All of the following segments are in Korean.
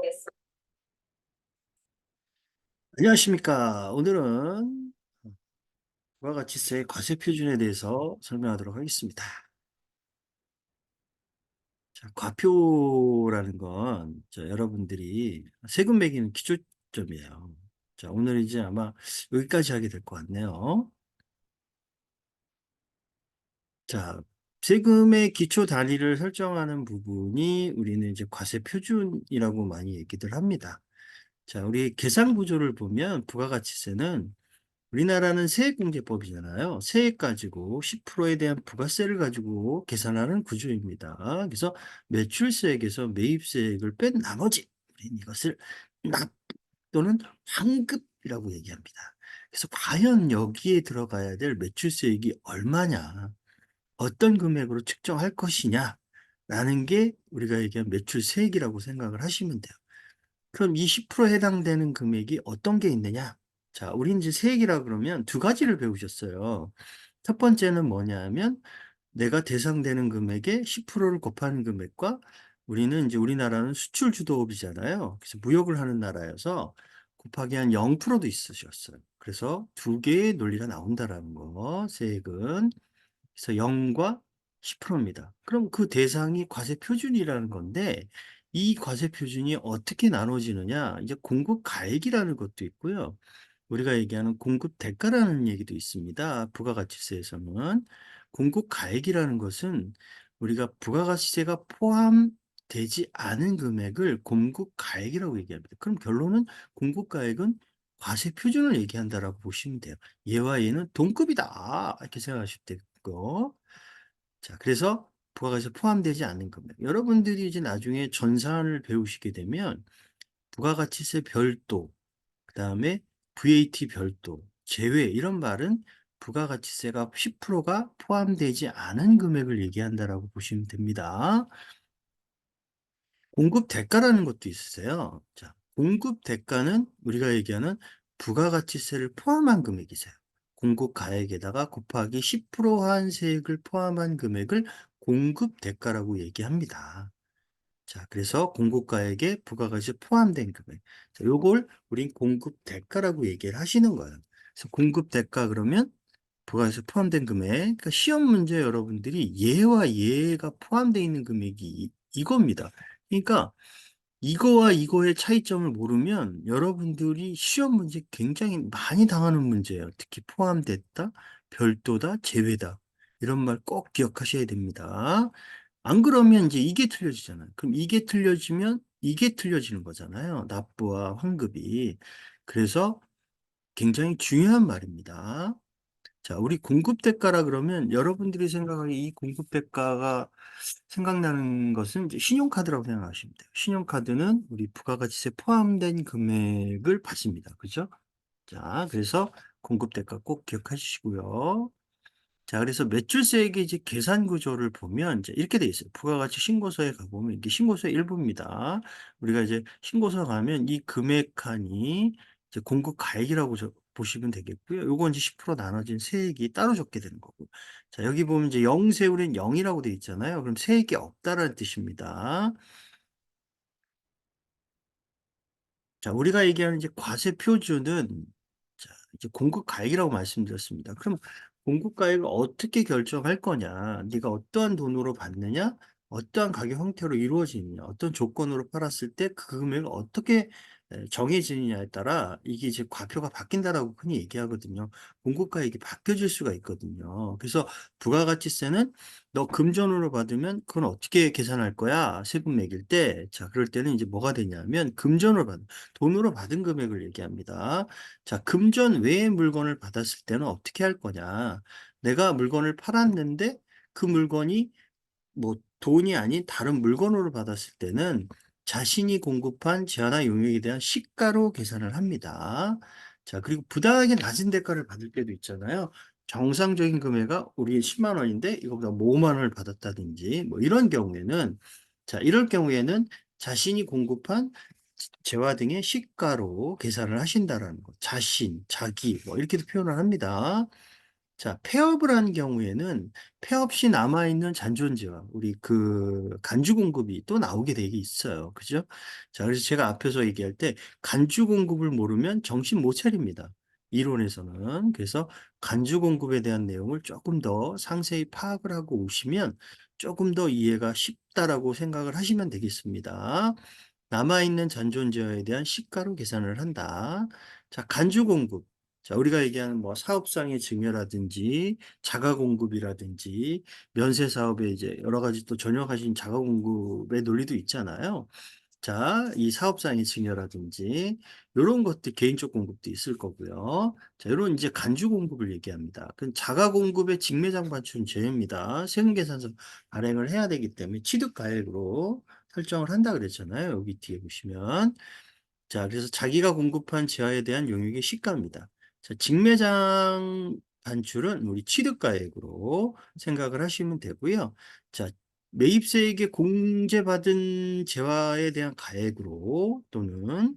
보겠습니다. 안녕하십니까. 오늘은 부가가치세 과세표준에 대해서 설명하도록 하겠습니다. 자, 과표라는 건 여러분들이 세금 매기는 기초점이에요. 자, 오늘 이제 아마 여기까지 하게 될 것 같네요. 자, 세금의 기초 단위를 설정하는 부분이 우리는 이제 과세표준이라고 많이 얘기들 합니다. 자, 우리 계산 구조를 보면 부가가치세는 우리나라는 세액공제법이잖아요. 세액 가지고 10%에 대한 부가세를 가지고 계산하는 구조입니다. 그래서 매출세액에서 매입세액을 뺀 나머지 우리는 이것을 납 또는 환급이라고 얘기합니다. 그래서 과연 여기에 들어가야 될 매출세액이 얼마냐, 어떤 금액으로 측정할 것이냐라는 게 우리가 얘기한 매출세액이라고 생각을 하시면 돼요. 그럼 이 10%에 해당되는 금액이 어떤 게 있느냐? 자, 우리 이제 세액이라 그러면 두 가지를 배우셨어요. 첫 번째는 뭐냐 하면 내가 대상되는 금액에 10%를 곱하는 금액과 우리는 이제 우리나라는 수출 주도업이잖아요. 그래서 무역을 하는 나라여서 곱하기 한 0%도 있으셨어요. 그래서 두 개의 논리가 나온다라는 거, 세액은. 그래서 0과 10%입니다. 그럼 그 대상이 과세 표준이라는 건데 이 과세 표준이 어떻게 나눠지느냐? 이제 공급 가액이라는 것도 있고요. 우리가 얘기하는 공급 대가라는 얘기도 있습니다. 부가가치세에서는 공급 가액이라는 것은 우리가 부가가치세가 포함되지 않은 금액을 공급 가액이라고 얘기합니다. 그럼 결론은 공급 가액은 과세 표준을 얘기한다라고 보시면 돼요. 얘와 얘는 동급이다 이렇게 생각하시면 되고, 자, 그래서 부가가치세 포함되지 않는 금액. 여러분들이 이제 나중에 전산을 배우시게 되면 부가가치세 별도, 그다음에 VAT 별도, 제외 이런 말은 부가가치세가 10%가 포함되지 않은 금액을 얘기한다라고 보시면 됩니다. 공급 대가라는 것도 있으세요. 자, 공급 대가는 우리가 얘기하는 부가가치세를 포함한 금액이세요. 공급 가액에다가 곱하기 10% 한세액을 포함한 금액을 공급 대가라고 얘기합니다. 자, 그래서 공급가액에 부가가치 포함된 금액. 자, 요걸 우린 공급 대가라고 얘기를 하시는 거예요. 그래서 공급 대가 그러면 부가가치 포함된 금액. 그러니까 시험 문제 여러분들이 얘와 얘가 포함되어 있는 금액이 이겁니다. 그러니까 이거와 이거의 차이점을 모르면 여러분들이 시험 문제 굉장히 많이 당하는 문제예요. 특히 포함됐다, 별도다, 제외다. 이런 말 꼭 기억하셔야 됩니다. 안 그러면 이제 이게 틀려지잖아요. 그럼 이게 틀려지면 이게 틀려지는 거잖아요. 납부와 환급이. 그래서 굉장히 중요한 말입니다. 자, 우리 공급대가라 그러면 여러분들이 생각하기 이 공급대가가 생각나는 것은 이제 신용카드라고 생각하시면 돼요. 신용카드는 우리 부가가치세 포함된 금액을 받습니다. 그죠? 자, 그래서 공급대가 꼭 기억하시고요. 자, 그래서 매출세액의 이제 계산 구조를 보면 이제 이렇게 돼 있어요. 부가가치 신고서에 가보면 이게 신고서의 일부입니다. 우리가 이제 신고서 가면 이 금액칸이 이제 공급 가액이라고 보시면 되겠고요. 요건 이제 10% 나눠진 세액이 따로 적게 되는 거고. 자, 여기 보면 이제 0 세울엔 0이라고 돼 있잖아요. 그럼 세액이 없다라는 뜻입니다. 자, 우리가 얘기하는 이제 과세 표준은 자, 이제 공급 가액이라고 말씀드렸습니다. 그럼 공급 가액을 어떻게 결정할 거냐? 네가 어떠한 돈으로 받느냐? 어떠한 가격 형태로 이루어지느냐? 어떤 조건으로 팔았을 때 그 금액을 어떻게 정해지느냐에 따라 이게 이제 과표가 바뀐다라고 흔히 얘기하거든요. 공급 가액이 바뀌어질 수가 있거든요. 그래서 부가가치세는 너 금전으로 받으면 그건 어떻게 계산할 거야? 세금 매길 때. 자, 그럴 때는 이제 뭐가 되냐면 금전으로 받는 돈으로 받은 금액을 얘기합니다. 자, 금전 외의 물건을 받았을 때는 어떻게 할 거냐? 내가 물건을 팔았는데 그 물건이 뭐 돈이 아닌 다른 물건으로 받았을 때는 자신이 공급한 제한화 용역에 대한 시가로 계산을 합니다. 자, 그리고 부당하게 낮은 대가를 받을 때도 있잖아요. 정상적인 금액가 우리 10만 원인데 이거보다 뭐 5만 원을 받았다든지 뭐 이런 경우에는 자, 이럴 경우에는 자신이 공급한 재화 등의 시가로 계산을 하신다라는 거. 자신, 자기 뭐 이렇게도 표현을 합니다. 자, 폐업을 한 경우에는 폐업 시 남아있는 잔존재와 우리 그 간주 공급이 또 나오게 되게 있어요. 그죠? 자, 그래서 제가 앞에서 얘기할 때 간주 공급을 모르면 정신 못 차립니다. 이론에서는. 그래서 간주 공급에 대한 내용을 조금 더 상세히 파악을 하고 오시면 조금 더 이해가 쉽다라고 생각을 하시면 되겠습니다. 남아있는 잔존재화에 대한 시가로 계산을 한다. 자, 간주 공급. 자, 우리가 얘기하는 뭐 사업상의 증여라든지 자가 공급이라든지 면세 사업에 이제 여러 가지 또 전역하신 자가 공급의 논리도 있잖아요. 자, 이 사업상의 증여라든지 요런 것들 개인적 공급도 있을 거고요. 자, 요런 이제 간주 공급을 얘기합니다. 그 자가 공급의 직매장 반출은 제외입니다. 세금계산서 발행을 해야 되기 때문에 취득 가액으로 설정을 한다 그랬잖아요. 여기 뒤에 보시면. 자, 그래서 자기가 공급한 재화에 대한 용역의 시가입니다. 자, 직매장 반출은 우리 취득가액으로 생각을 하시면 되고요. 자, 매입세에게 공제받은 재화에 대한 가액으로 또는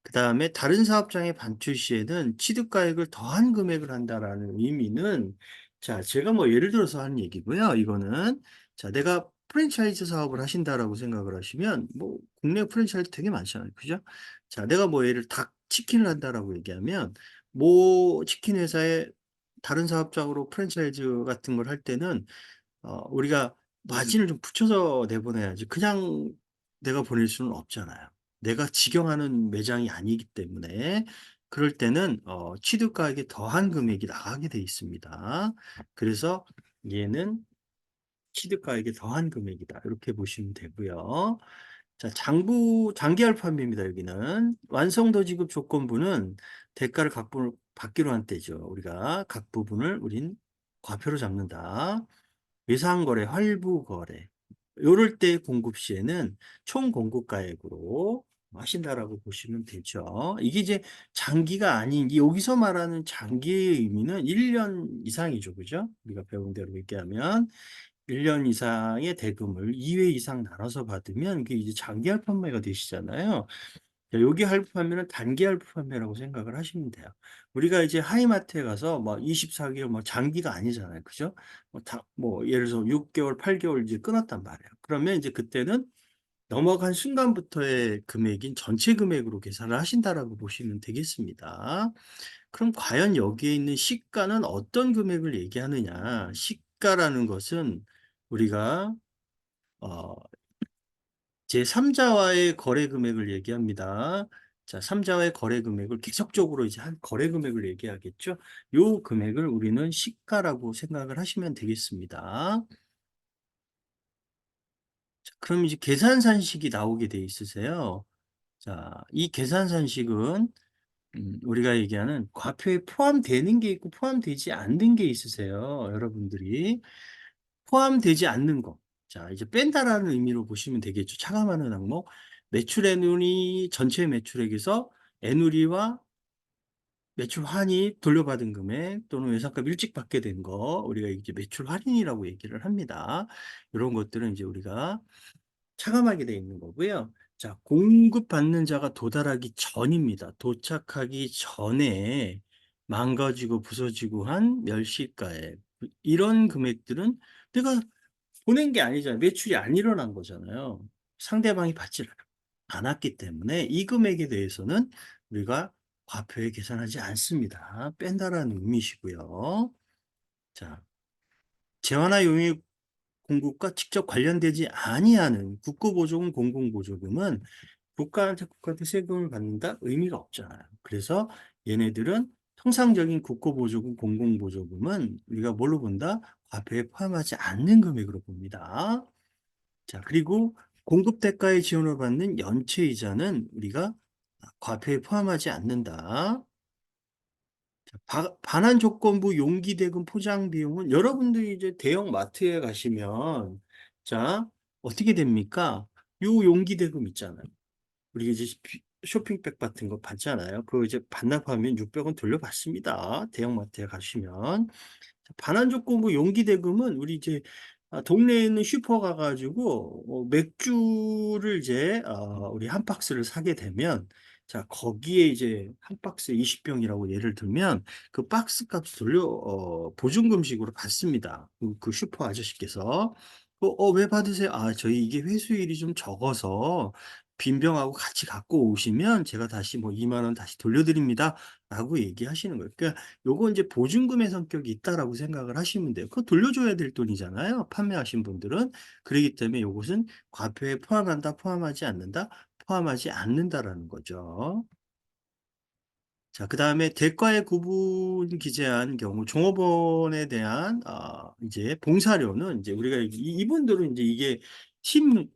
그 다음에 다른 사업장의 반출 시에는 취득가액을 더한 금액을 한다라는 의미는 자, 제가 뭐 예를 들어서 하는 얘기고요. 이거는 자, 내가 프랜차이즈 사업을 하신다라고 생각을 하시면 뭐 국내 프랜차이즈 되게 많잖아요. 그죠? 자, 내가 뭐 예를 닭 치킨을 한다라고 얘기하면 뭐 치킨 회사에 다른 사업장으로 프랜차이즈 같은 걸 할 때는 우리가 마진을 좀 붙여서 내보내야지. 그냥 내가 보낼 수는 없잖아요. 내가 직영하는 매장이 아니기 때문에 그럴 때는 취득가액에 더한 금액이 나가게 돼 있습니다. 그래서 얘는 취득가액에 더한 금액이다. 이렇게 보시면 되고요. 자, 장기할 판매입니다. 여기는 완성도 지급 조건부는 대가를 받기로 한 때죠. 우리가 각 부분을 우린 과표로 잡는다. 외상거래, 할부거래. 요럴 때 공급 시에는 총 공급가액으로 하신다라고 보시면 되죠. 이게 이제 장기가 아닌, 여기서 말하는 장기의 의미는 1년 이상이죠. 그죠? 우리가 배운 대로 얘기하면 1년 이상의 대금을 2회 이상 나눠서 받으면 이게 이제 장기 할부 판매가 되시잖아요. 자, 여기 할부 판매는 단기 할부 판매라고 생각을 하시면 돼요. 우리가 이제 하이마트에 가서 뭐 24개월 뭐 장기가 아니잖아요. 그죠? 뭐 예를 들어서 6개월, 8개월 이제 끊었단 말이에요. 그러면 이제 그때는 넘어간 순간부터의 금액인 전체 금액으로 계산을 하신다라고 보시면 되겠습니다. 그럼 과연 여기에 있는 시가는 어떤 금액을 얘기하느냐? 시가라는 것은 우리가 어, 제3자와의 거래 금액을 얘기합니다. 자, 3자와의 거래 금액을 계속적으로 이제 한 거래 금액을 얘기하겠죠. 요 금액을 우리는 시가라고 생각을 하시면 되겠습니다. 자, 그럼 이제 계산산식이 나오게 돼 있으세요. 자, 이 계산산식은 우리가 얘기하는 과표에 포함되는 게 있고 포함되지 않는 게 있으세요. 여러분들이. 포함되지 않는 거. 자, 이제 뺀다라는 의미로 보시면 되겠죠. 차감하는 항목. 매출 애누리 전체 매출액에서 애누리와 매출 환이 돌려받은 금액 또는 외상값 일찍 받게 된 거 우리가 이제 매출 할인이라고 얘기를 합니다. 이런 것들은 이제 우리가 차감하게 돼 있는 거고요. 자, 공급받는 자가 도달하기 전입니다. 도착하기 전에 망가지고 부서지고 한 멸실가액 이런 금액들은 내가 보낸 게 아니잖아요. 매출이 안 일어난 거잖아요. 상대방이 받지 않았기 때문에 이 금액에 대해서는 우리가 과표에 계산하지 않습니다. 뺀다라는 의미시고요. 자, 재화나 용역 공급과 직접 관련되지 아니하는 국고보조금, 공공보조금은 국가한테 세금을 받는다 의미가 없잖아요. 그래서 얘네들은 통상적인 국고보조금, 공공보조금은 우리가 뭘로 본다? 과표에 포함하지 않는 금액으로 봅니다. 자, 그리고 공급대가에 지원을 받는 연체이자는 우리가 과표에 포함하지 않는다. 반환 조건부 용기대금 포장 비용은 여러분들이 이제 대형 마트에 가시면 자 어떻게 됩니까? 요 용기대금 있잖아요. 우리 이제 쇼핑백 같은 거 받잖아요. 그거 이제 반납하면 600원 돌려받습니다. 대형마트에 가시면 반환 조건부 용기대금은 우리 이제 동네에 있는 슈퍼 가가지고 맥주를 이제 우리 한 박스를 사게 되면 자, 거기에 이제 한 박스에 20병이라고 예를 들면 그 박스 값을 보증금식으로 받습니다. 그 슈퍼 아저씨께서. 왜 받으세요? 아, 저희 이게 회수율이 좀 적어서 빈병하고 같이 갖고 오시면 제가 다시 뭐 2만 원 다시 돌려드립니다. 라고 얘기하시는 거예요. 그러니까 요거 이제 보증금의 성격이 있다라고 생각을 하시면 돼요. 그거 돌려줘야 될 돈이잖아요. 판매하신 분들은. 그렇기 때문에 요것은 과표에 포함한다, 포함하지 않는다? 포함하지 않는다라는 거죠. 자, 그 다음에 대가의 구분 기재한 경우 종업원에 대한 이제 봉사료는 이제 우리가 이분들은 이제 이게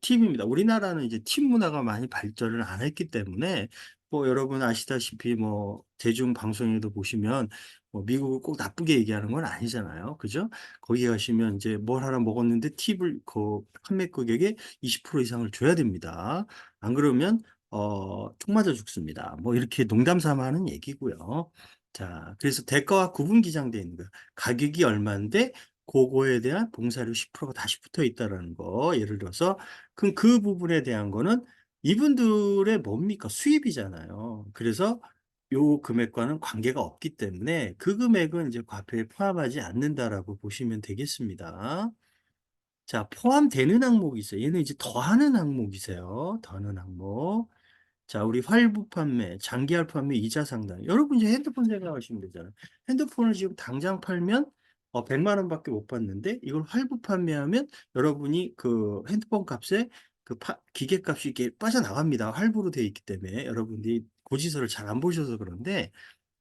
팀입니다. 우리나라는 이제 팀 문화가 많이 발전을 안 했기 때문에 뭐 여러분 아시다시피 뭐 대중 방송에도 보시면 뭐 미국을 꼭 나쁘게 얘기하는 건 아니잖아요. 그죠? 거기 가시면 이제 뭘 하나 먹었는데 팁을 그 판매 고객에 20% 이상을 줘야 됩니다. 안 그러면 총 맞아 죽습니다. 뭐 이렇게 농담 삼아 하는 얘기고요. 자, 그래서 대가와 구분 기장되어 있는 거예요. 가격이 얼마인데 그거에 대한 봉사료 10%가 다시 붙어 있다라는 거. 예를 들어서 그럼 그 부분에 대한 거는 이분들의 뭡니까? 수입이잖아요. 그래서 요 금액과는 관계가 없기 때문에 그 금액은 이제 과표에 포함하지 않는다라고 보시면 되겠습니다. 자, 포함되는 항목이 있어요. 얘는 이제 더하는 항목이세요. 더하는 항목. 자, 우리 활부 판매, 장기할 판매, 이자 상당. 여러분 이제 핸드폰 생각하시면 되잖아요. 핸드폰을 지금 당장 팔면 100만 원밖에 못 받는데 이걸 활부 판매하면 여러분이 그 핸드폰 값에 그 기계 값이 이게 빠져나갑니다. 할부로 돼 있기 때문에 여러분들이 고지서를 잘 안 보셔서 그런데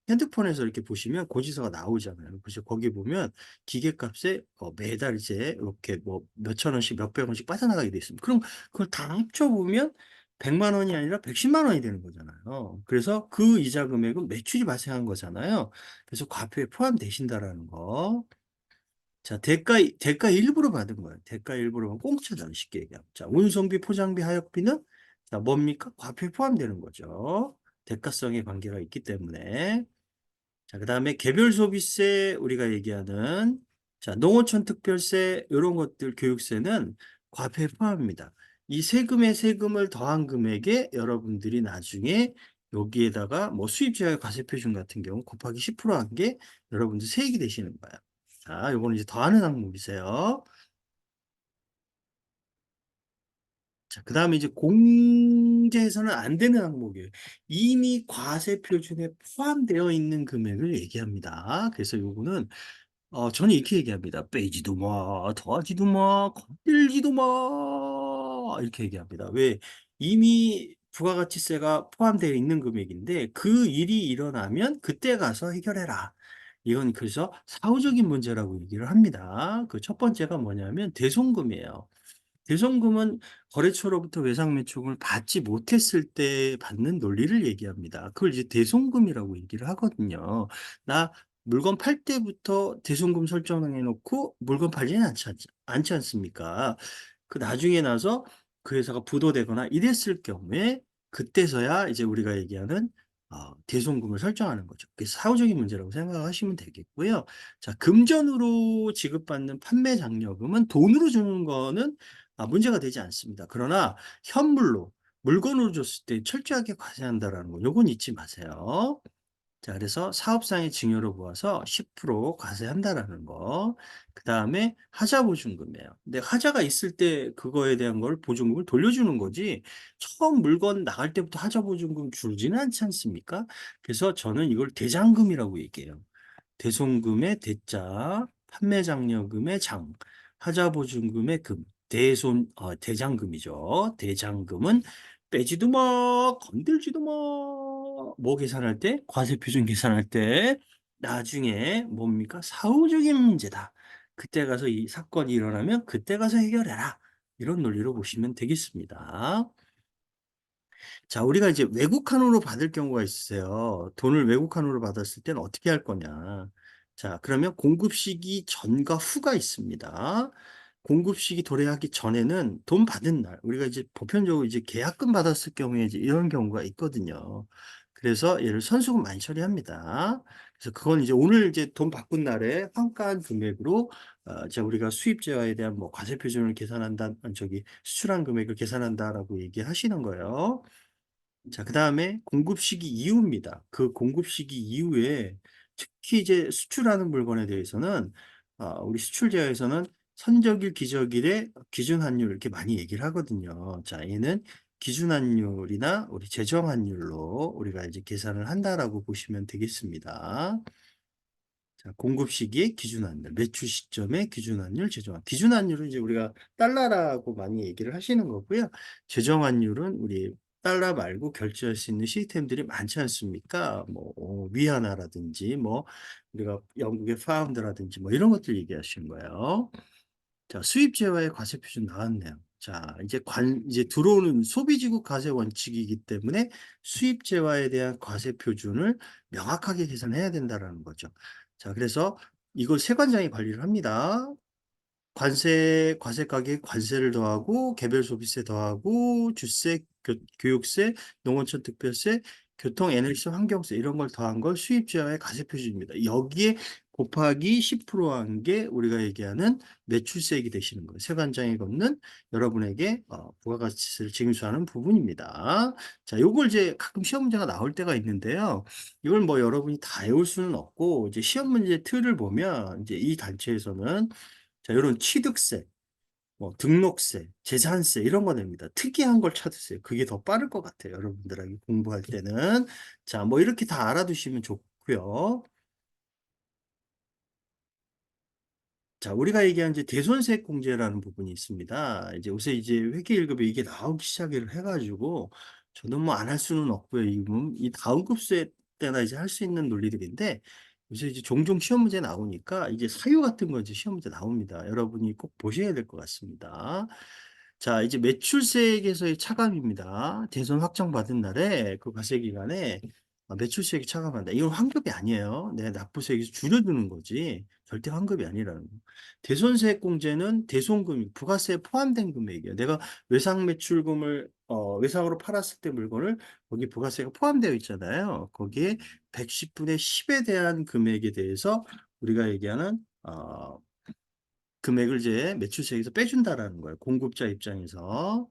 핸드폰에서 이렇게 보시면 고지서가 나오잖아요. 그래서 거기 보면 기계값에 매달 이제 이렇게 뭐 몇천 원씩 몇백 원씩 빠져나가게 돼 있습니다. 그럼 그걸 다 합쳐보면 100만 원이 아니라 110만 원이 되는 거잖아요. 그래서 그 이자 금액은 매출이 발생한 거잖아요. 그래서 과표에 포함되신다라는 거. 자, 대가 일부로 받은 거예요. 대가 일부로 공짜잖아요. 쉽게 얘기하면. 자, 운송비, 포장비, 하역비는 자, 뭡니까? 과표에 포함되는 거죠. 대가성의 관계가 있기 때문에. 자, 그 다음에 개별 소비세 우리가 얘기하는 자, 농어촌 특별세 이런 것들 교육세는 과표에 포함합니다. 이 세금에 세금을 더한 금액에 여러분들이 나중에 여기에다가 뭐 수입제한 과세표준 같은 경우 곱하기 10%한 게 여러분들 세액이 되시는 거예요. 자, 요거는 이제 더하는 항목이세요. 자, 그 다음에 이제 공제해서는 안 되는 항목이에요. 이미 과세 표준에 포함되어 있는 금액을 얘기합니다. 그래서 요거는 저는 이렇게 얘기합니다. 빼지도 마, 더하지도 마, 건들지도 마. 이렇게 얘기합니다. 왜? 이미 부가가치세가 포함되어 있는 금액인데 그 일이 일어나면 그때 가서 해결해라. 이건 그래서 사후적인 문제라고 얘기를 합니다. 그 첫 번째가 뭐냐면 대손금이에요. 대손금은 거래처로부터 외상 매출금을 받지 못했을 때 받는 논리를 얘기합니다. 그걸 이제 대손금이라고 얘기를 하거든요. 나 물건 팔 때부터 대손금 설정해 놓고 물건 팔지는 않지 않습니까? 그 나중에 나서 그 회사가 부도되거나 이랬을 경우에 그때서야 이제 우리가 얘기하는 대손금을 설정하는 거죠. 그게 사후적인 문제라고 생각하시면 되겠고요. 자, 금전으로 지급받는 판매 장려금은 돈으로 주는 거는 문제가 되지 않습니다. 그러나 현물로 물건으로 줬을 때 철저하게 과세한다라는 거, 요건 잊지 마세요. 자, 그래서 사업상의 징여로 보아서 10% 과세한다라는 거. 그 다음에 하자 보증금이에요. 근데 하자가 있을 때 그거에 대한 걸 보증금을 돌려주는 거지. 처음 물건 나갈 때부터 하자 보증금 줄지는 않지 않습니까? 그래서 저는 이걸 대장금이라고 얘기해요. 대손금의 대자, 판매장려금의 장, 하자보증금의 금, 대장금이죠. 대장금은 빼지도 마, 건들지도 마. 뭐 계산할 때? 과세표준 계산할 때 나중에 뭡니까? 사후적인 문제다. 그때 가서 이 사건이 일어나면 그때 가서 해결해라. 이런 논리로 보시면 되겠습니다. 자, 우리가 이제 외국환으로 받을 경우가 있으세요. 돈을 외국환으로 받았을 때는 어떻게 할 거냐. 자, 그러면 공급 시기 전과 후가 있습니다. 공급 시기 도래하기 전에는 돈 받은 날, 우리가 이제 보편적으로 이제 계약금 받았을 경우에 이제 이런 경우가 있거든요. 그래서 얘를 선수금 많이 처리합니다. 그래서 그건 이제 오늘 이제 돈 바꾼 날에 환가한 금액으로 자, 우리가 수입제화에 대한 뭐 과세 표준을 계산한다, 저기 수출한 금액을 계산한다라고 얘기하시는 거예요. 자, 그 다음에 공급 시기 이후입니다. 그 공급 시기 이후에 특히 이제 수출하는 물건에 대해서는 우리 수출제에서는 선적일, 기적일의 기준 환율 이렇게 많이 얘기를 하거든요. 자, 얘는 기준 환율이나 우리 제정 환율로 우리가 이제 계산을 한다라고 보시면 되겠습니다. 자, 공급 시기의 기준환율, 매출 시점의 기준환율, 제정환. 기준환율은 이제 우리가 달러라고 많이 얘기를 하시는 거고요. 제정환율은 우리 달러 말고 결제할 수 있는 시스템들이 많지 않습니까? 뭐 위안화라든지 뭐 우리가 영국의 파운드라든지 뭐 이런 것들 얘기하시는 거예요. 자, 수입제와의 과세 표준 나왔네요. 자, 이제 들어오는 소비지국 과세 원칙이기 때문에 수입제와에 대한 과세 표준을 명확하게 계산해야 된다라는 거죠. 자, 그래서 이걸 세관장이 관리를 합니다. 과세 가격에 관세를 더하고 개별 소비세 더하고 주세, 교육세, 농어촌 특별세, 교통, 에너지, 환경세 이런 걸 더한 걸 수입제와의 과세 표준입니다. 여기에 곱하기 10%한 게 우리가 얘기하는 매출세액이 되시는 거예요. 세관장에 걷는 여러분에게 부가가치세를 징수하는 부분입니다. 자, 요걸 이제 가끔 시험 문제가 나올 때가 있는데요. 이걸 뭐 여러분이 다 외울 수는 없고 이제 시험 문제 틀을 보면 이제 이 단체에서는 자, 이런 취득세, 뭐 등록세, 재산세 이런 거 냅니다. 특이한 걸 찾으세요. 그게 더 빠를 것 같아요. 여러분들에게 공부할 때는. 자, 뭐 이렇게 다 알아두시면 좋고요. 자, 우리가 얘기한 이제 대손세액 공제라는 부분이 있습니다. 이제 요새 이제 회계 1급에 이게 나오기 시작을 해가지고 저는 뭐 안 할 수는 없고요. 이 다음 급수에 때나 이제 할 수 있는 논리들인데 요새 이제 종종 시험 문제 나오니까 이제 사유 같은 거 이제 시험 문제 나옵니다. 여러분이 꼭 보셔야 될 것 같습니다. 자, 이제 매출세액에서의 차감입니다. 대손 확정받은 날에 그 과세 기간에 매출세액이 차감한다. 이건 환급이 아니에요. 내 납부세액에서 줄여주는 거지. 절대 환급이 아니라는 거. 대손세액 공제는 대손금액, 부가세에 포함된 금액이에요. 내가 외상 매출금을 외상으로 팔았을 때 물건을 거기 부가세가 포함되어 있잖아요. 거기에 110분의 10에 대한 금액에 대해서 우리가 얘기하는 금액을 이제 매출세에서 빼준다라는 거예요. 공급자 입장에서.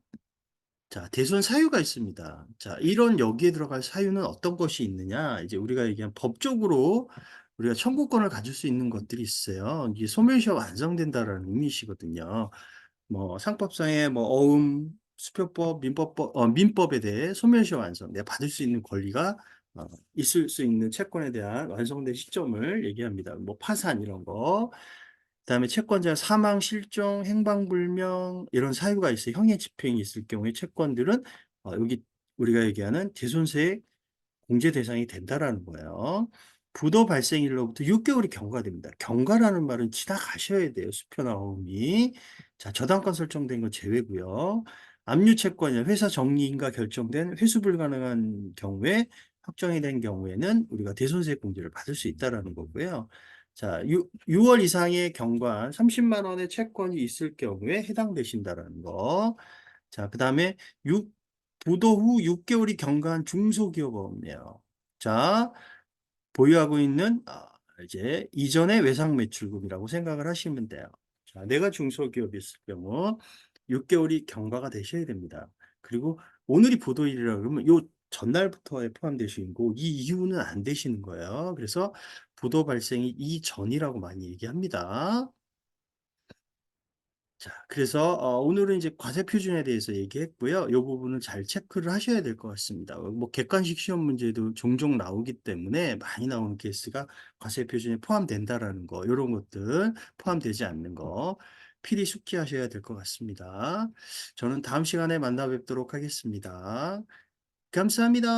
자, 대손 사유가 있습니다. 자, 이런 여기에 들어갈 사유는 어떤 것이 있느냐? 이제 우리가 얘기한 법적으로 우리가 청구권을 가질 수 있는 것들이 있어요. 이게 소멸시효가 완성된다라는 의미시거든요. 뭐 상법상의 뭐 수표법, 민법에 대해 소멸시효 완성, 내가 받을 수 있는 권리가 있을 수 있는 채권에 대한 완성된 시점을 얘기합니다. 뭐 파산 이런 거. 그다음에 채권자 사망, 실종, 행방불명 이런 사유가 있어요. 형의 집행이 있을 경우에 채권들은 여기 우리가 얘기하는 대손세액 공제 대상이 된다라는 거예요. 부도 발생일로부터 6개월이 경과됩니다. 경과라는 말은 지나가셔야 돼요. 수표 나옴이. 자, 저당권 설정된 건 제외고요. 압류 채권이 회사 정리인가 결정된 회수 불가능한 경우에 확정이 된 경우에는 우리가 대손세액 공제를 받을 수 있다라는 거고요. 자, 6월 이상의 경과한 30만 원의 채권이 있을 경우에 해당되신다라는 거. 자, 그다음에 부도 후 6개월이 경과한 중소기업업이네요. 자, 보유하고 있는 이제 이전의 외상 매출금이라고 생각을 하시면 돼요. 자, 내가 중소기업이었을 경우 6개월이 경과가 되셔야 됩니다. 그리고 오늘이 부도일이라 그러면 요 전날부터에 포함되시는 거고 이 이후는 안 되시는 거예요. 그래서 부도 발생이 이전이라고 많이 얘기합니다. 자, 그래서 오늘은 이제 과세 표준에 대해서 얘기했고요. 이 부분은 잘 체크를 하셔야 될 것 같습니다. 뭐 객관식 시험 문제도 종종 나오기 때문에 많이 나오는 케이스가 과세 표준에 포함된다라는 거, 이런 것들 포함되지 않는 거 필히 숙지하셔야 될 것 같습니다. 저는 다음 시간에 만나 뵙도록 하겠습니다. 감사합니다.